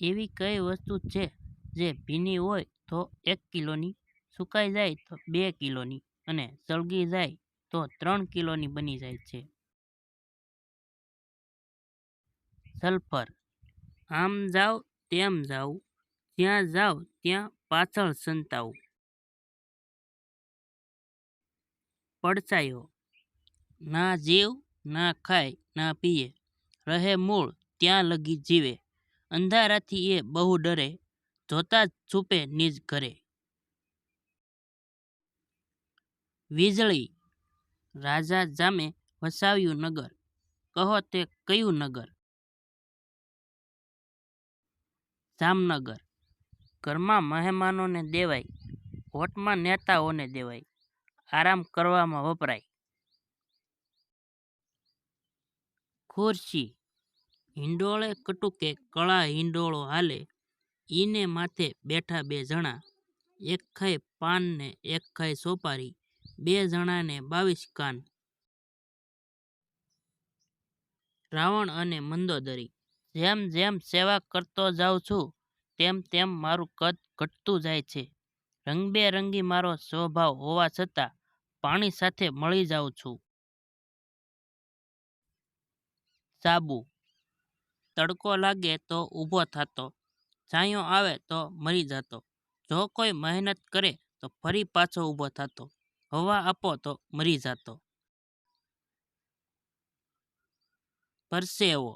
એવી કઈ વસ્તુ છે જે ભીની હોય તો 1 કિલોની, સુકાઈ જાય તો 2 કિલોની અને સળગી જાય તો 3 કિલોની બની જાય છે? સલ્ફર. આમ જાવ તેમ જાવ, જ્યાં જાવ ત્યાં પાછળ સંતાવું. પડછાયો. ના જીવ ના ખાય ના પીએ, રહે મૂળ ત્યાં લગી જીવે. અંધારાથી એ બહુ ડરે, જોતા જ છૂપે નિજ ઘરે. વીજળી. રાજા જામે વસાવ્યું નગર, કહો તે કયું નગર? જામનગર. ઘરમાં મહેમાનોને દેવાય, વોટમાં નેતાઓને દેવાય, આરામ કરવામાં વપરાય. ખુરશી. હિંડોળે કટુકે કળા હિંડોળો હાલે, ઈને માથે બેઠા 2 જણા, એક ખાય પાન ને એક ખાય સોપારી, 2 જણાને 22 કાન. રાવણ અને મંદોદરી. જેમ જેમ સેવા કરતો જાઉં છું તેમ તેમ મારું કદ ઘટતું જાય છે. રંગબેરંગી મારો સ્વભાવ હોવા છતાં પાણી સાથે મળી જાઉં છું. સાબુ. તડકો લાગે તો ઊભો થાતો, છાંયો આવે તો મરી જાતો, જો કોઈ મહેનત કરે તો ફરી પાછો ઊભો થાતો, હવા આપો તો મરી જાતો. પરસેવો.